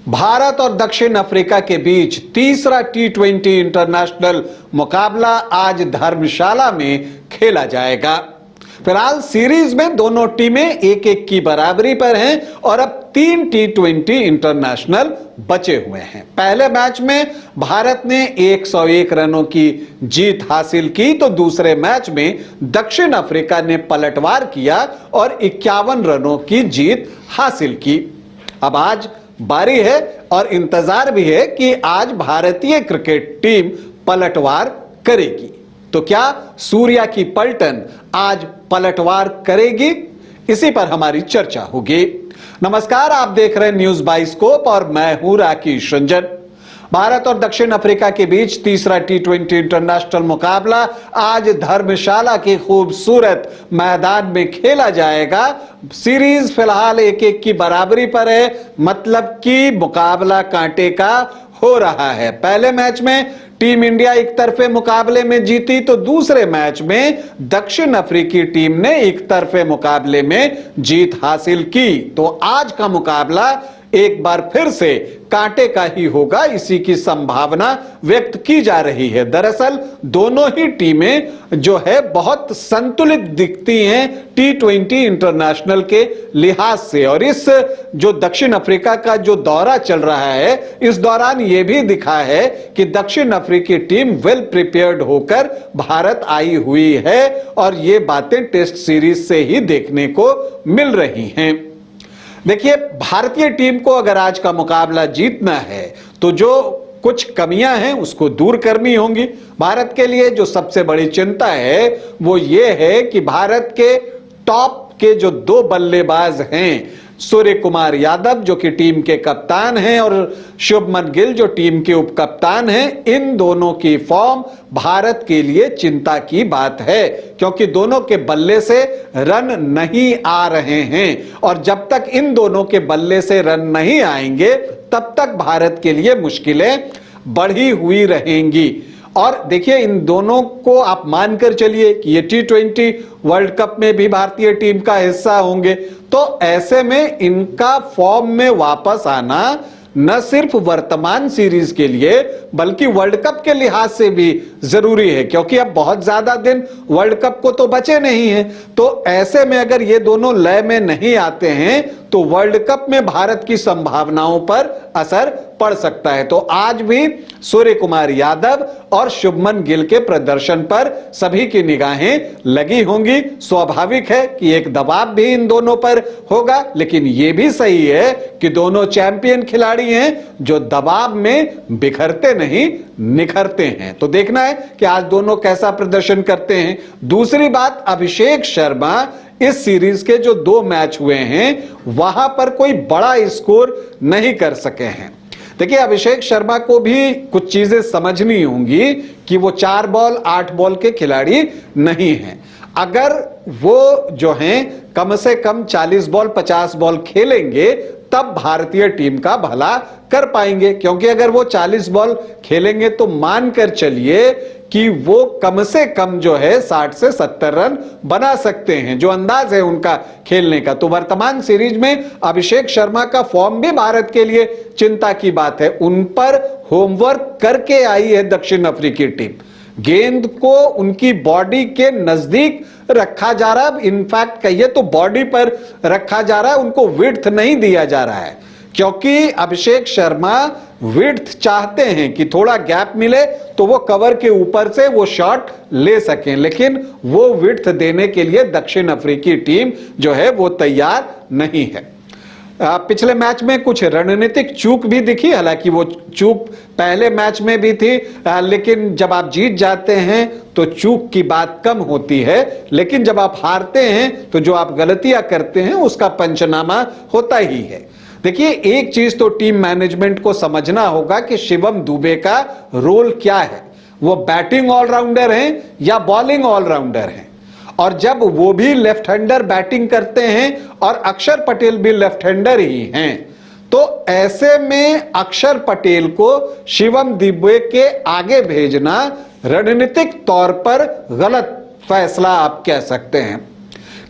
भारत और दक्षिण अफ्रीका के बीच तीसरा टी20 इंटरनेशनल मुकाबला आज धर्मशाला में खेला जाएगा। फिलहाल सीरीज में दोनों टीमें एक एक की बराबरी पर हैं और अब 3 टी20 इंटरनेशनल बचे हुए हैं। पहले मैच में भारत ने 101 रनों की जीत हासिल की तो दूसरे मैच में दक्षिण अफ्रीका ने पलटवार किया और 51 रनों की जीत हासिल की। अब आज बारी है और इंतजार भी है कि आज भारतीय क्रिकेट टीम पलटवार करेगी। तो क्या सूर्या की पलटन आज पलटवार करेगी? इसी पर हमारी चर्चा होगी। नमस्कार, आप देख रहे हैं न्यूज बाइस्कोप और मैं हूं राकेश रंजन। भारत और दक्षिण अफ्रीका के बीच तीसरा टी20 इंटरनेशनल मुकाबला आज धर्मशाला के खूबसूरत मैदान में खेला जाएगा। सीरीज फिलहाल 1-1 की बराबरी पर है, मतलब कि मुकाबला कांटे का हो रहा है। पहले मैच में टीम इंडिया एक तरफे मुकाबले में जीती तो दूसरे मैच में दक्षिण अफ्रीकी टीम ने एक तरफे मुकाबले में जीत हासिल की। तो आज का मुकाबला एक बार फिर से कांटे का ही होगा, इसी की संभावना व्यक्त की जा रही है। दरअसल दोनों ही टीमें जो है बहुत संतुलित दिखती हैं टी20 इंटरनेशनल के लिहाज से। और इस जो दक्षिण अफ्रीका का जो दौरा चल रहा है, इस दौरान यह भी दिखा है कि दक्षिण अफ्रीकी टीम वेल प्रिपेयर्ड होकर भारत आई हुई है और ये बातें टेस्ट सीरीज से ही देखने को मिल रही हैं। देखिए, भारतीय टीम को अगर आज का मुकाबला जीतना है तो जो कुछ कमियां हैं उसको दूर करनी होंगी। भारत के लिए जो सबसे बड़ी चिंता है वो ये है कि भारत के टॉप के जो 2 बल्लेबाज हैं, सूर्य कुमार यादव जो कि टीम के कप्तान हैं और शुभमन गिल जो टीम के उप कप्तान हैं, इन दोनों की फॉर्म भारत के लिए चिंता की बात है, क्योंकि दोनों के बल्ले से रन नहीं आ रहे हैं और जब तक इन दोनों के बल्ले से रन नहीं आएंगे तब तक भारत के लिए मुश्किलें बढ़ी हुई रहेंगी। और देखिए, इन दोनों को आप मानकर चलिए कि ये टी20 वर्ल्ड कप में भी भारतीय टीम का हिस्सा होंगे, तो ऐसे में इनका फॉर्म में वापस आना न सिर्फ वर्तमान सीरीज के लिए बल्कि वर्ल्ड कप के लिहाज से भी जरूरी है, क्योंकि अब बहुत ज्यादा दिन वर्ल्ड कप को तो बचे नहीं हैं। तो ऐसे में अगर ये दोनों लय में नहीं आते हैं तो वर्ल्ड कप में भारत की संभावनाओं पर असर पड़ सकता है। तो आज भी सूर्य कुमार यादव और शुभमन गिल के प्रदर्शन पर सभी की निगाहें लगी होंगी। स्वाभाविक है कि एक दबाव भी इन दोनों पर होगा, लेकिन यह भी सही है कि दोनों चैंपियन खिलाड़ी हैं जो दबाव में बिखरते नहीं निखरते हैं। तो देखना है कि आज दोनों कैसा प्रदर्शन करते हैं। दूसरी बात, अभिषेक शर्मा इस सीरीज के जो 2 मैच हुए हैं वहां पर कोई बड़ा स्कोर नहीं कर सके हैं। देखिए, अभिषेक शर्मा को भी कुछ चीजें समझनी होंगी कि वो 4 बॉल 8 बॉल के खिलाड़ी नहीं हैं। अगर वो जो हैं कम से कम 40 बॉल 50 बॉल खेलेंगे तब भारतीय टीम का भला कर पाएंगे, क्योंकि अगर वो 40 बॉल खेलेंगे तो मानकर चलिए कि वो कम से कम जो है 60 से 70 रन बना सकते हैं, जो अंदाज है उनका खेलने का। तो वर्तमान सीरीज में अभिषेक शर्मा का फॉर्म भी भारत के लिए चिंता की बात है। उन पर होमवर्क करके आई है दक्षिण अफ्रीकी टीम। गेंद को उनकी बॉडी के नजदीक रखा जा रहा है, इनफैक्ट कहिए तो बॉडी पर रखा जा रहा है, उनको विड्थ नहीं दिया जा रहा है, क्योंकि अभिषेक शर्मा विड्थ चाहते हैं कि थोड़ा गैप मिले तो वो कवर के ऊपर से वो शॉट ले सकें, लेकिन वो विड्थ देने के लिए दक्षिण अफ्रीकी टीम जो है वो तैयार नहीं है। पिछले मैच में कुछ रणनीतिक चूक भी दिखी, हालांकि वो चूक पहले मैच में भी थी, लेकिन जब आप जीत जाते हैं तो चूक की बात कम होती है, लेकिन जब आप हारते हैं तो जो आप गलतियां करते हैं उसका पंचनामा होता ही है। देखिए, एक चीज तो टीम मैनेजमेंट को समझना होगा कि शिवम दुबे का रोल क्या है। वो बैटिंग ऑलराउंडर हैं या बॉलिंग ऑलराउंडर हैं, और जब वो भी लेफ्ट हैंडर बैटिंग करते हैं और अक्षर पटेल भी लेफ्ट हैंडर ही हैं, तो ऐसे में अक्षर पटेल को शिवम दुबे के आगे भेजना रणनीतिक तौर पर गलत फैसला आप कह सकते हैं,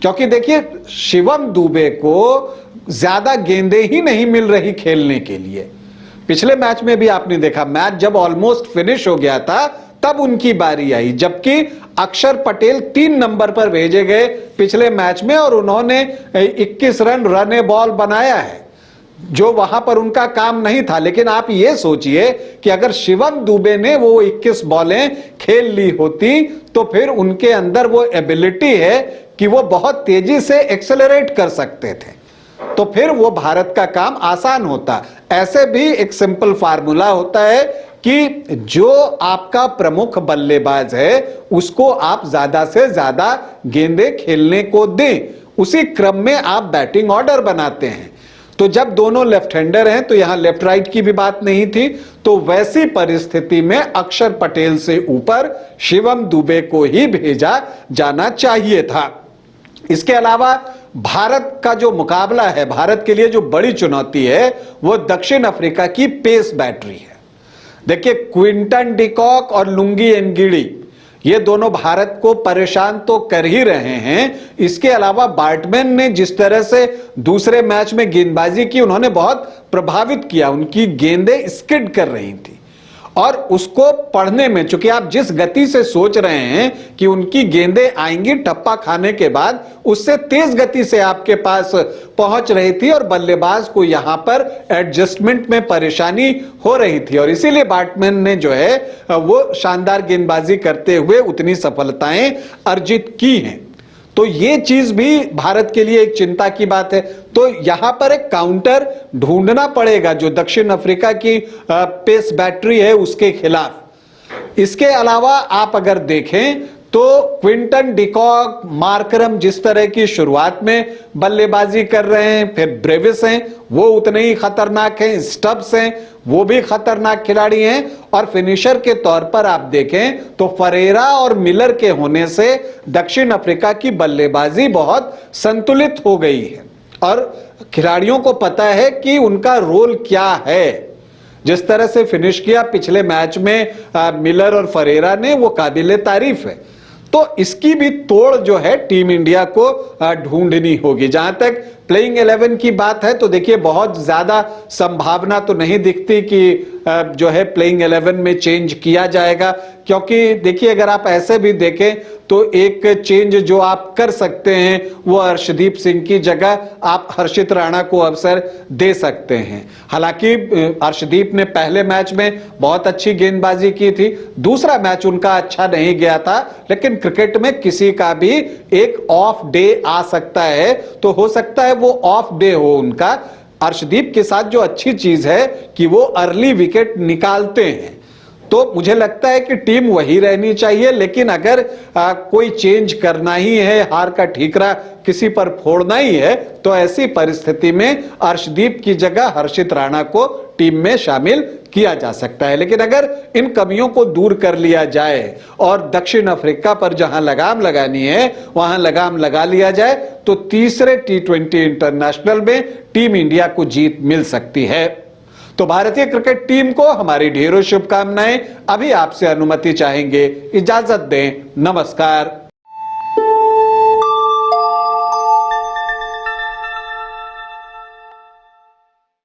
क्योंकि देखिए, शिवम दुबे को ज्यादा गेंदें ही नहीं मिल रही खेलने के लिए। पिछले मैच में भी आपने देखा, मैच जब ऑलमोस्ट फिनिश हो गया था तब उनकी बारी आई, जबकि अक्षर पटेल 3 नंबर पर भेजे गए पिछले मैच में और उन्होंने 21 रन ए बॉल बनाया है, जो वहां पर उनका काम नहीं था। लेकिन आप ये सोचिए कि अगर शिवम दुबे ने वो 21 बॉलें खेल ली होती तो फिर उनके अंदर वो एबिलिटी है कि वो बहुत तेजी से एक्सेलरेट कर सकते थे, तो फिर वो भारत का काम आसान होता। ऐसे भी एक सिंपल फार्मूला होता है कि जो आपका प्रमुख बल्लेबाज है उसको आप ज्यादा से ज्यादा गेंदें खेलने को दें, उसी क्रम में आप बैटिंग ऑर्डर बनाते हैं। तो जब दोनों लेफ्ट हैंडर हैं तो यहां लेफ्ट राइट की भी बात नहीं थी, तो वैसी परिस्थिति में अक्षर पटेल से ऊपर शिवम दुबे को ही भेजा जाना चाहिए था। इसके अलावा भारत का जो मुकाबला है, भारत के लिए जो बड़ी चुनौती है वो दक्षिण अफ्रीका की पेस बैटरी है। देखिए, क्विंटन डिकॉक और लुंगी एनगिडी ये दोनों भारत को परेशान तो कर ही रहे हैं। इसके अलावा बार्टमैन ने जिस तरह से दूसरे मैच में गेंदबाजी की, उन्होंने बहुत प्रभावित किया, उनकी गेंदें स्किड कर रही थी और उसको पढ़ने में, चूंकि आप जिस गति से सोच रहे हैं कि उनकी गेंदें आएंगी टप्पा खाने के बाद, उससे तेज गति से आपके पास पहुंच रही थी और बल्लेबाज को यहां पर एडजस्टमेंट में परेशानी हो रही थी और इसीलिए बैट्समैन ने जो है वो शानदार गेंदबाजी करते हुए उतनी सफलताएं अर्जित की हैं। तो ये चीज भी भारत के लिए एक चिंता की बात है। तो यहां पर एक काउंटर ढूंढना पड़ेगा जो दक्षिण अफ्रीका की पेस बैटरी है उसके खिलाफ। इसके अलावा आप अगर देखें तो क्विंटन डिकॉक, मार्करम जिस तरह की शुरुआत में बल्लेबाजी कर रहे हैं, फिर ब्रेविस हैं वो उतने ही खतरनाक हैं, स्टब्स हैं वो भी खतरनाक खिलाड़ी हैं, और फिनिशर के तौर पर आप देखें तो फरेरा और मिलर के होने से दक्षिण अफ्रीका की बल्लेबाजी बहुत संतुलित हो गई है और खिलाड़ियों को पता है कि उनका रोल क्या है। जिस तरह से फिनिश किया पिछले मैच में मिलर और फरेरा ने, वो काबिले तारीफ है। तो इसकी भी तोड़ जो है टीम इंडिया को ढूंढनी होगी। जहां तक प्लेइंग 11 की बात है तो देखिए बहुत ज्यादा संभावना तो नहीं दिखती कि जो है प्लेइंग 11 में चेंज किया जाएगा, क्योंकि देखिए अगर आप ऐसे भी देखें तो एक चेंज जो आप कर सकते हैं वो अर्शदीप सिंह की जगह आप हर्षित राणा को अवसर दे सकते हैं। हालांकि अर्शदीप ने पहले मैच में बहुत अच्छी गेंदबाजी की थी, दूसरा मैच उनका अच्छा नहीं गया था, लेकिन क्रिकेट में किसी का भी एक ऑफ डे आ सकता है, तो हो सकता है वो ऑफ डे हो उनका। अर्शदीप के साथ जो अच्छी चीज है कि वो अर्ली विकेट निकालते हैं, तो मुझे लगता है कि टीम वही रहनी चाहिए। लेकिन अगर कोई चेंज करना ही है, हार का ठीकरा किसी पर फोड़ना ही है, तो ऐसी परिस्थिति में अर्शदीप की जगह हर्षित राणा को टीम में शामिल किया जा सकता है। लेकिन अगर इन कमियों को दूर कर लिया जाए और दक्षिण अफ्रीका पर जहां लगाम लगानी है वहां लगाम लगा लिया जाए तो तीसरे T20 इंटरनेशनल में टीम इंडिया को जीत मिल सकती है। तो भारतीय क्रिकेट टीम को हमारी ढेरों शुभकामनाएं। अभी आपसे अनुमति चाहेंगे, इजाजत दें, नमस्कार।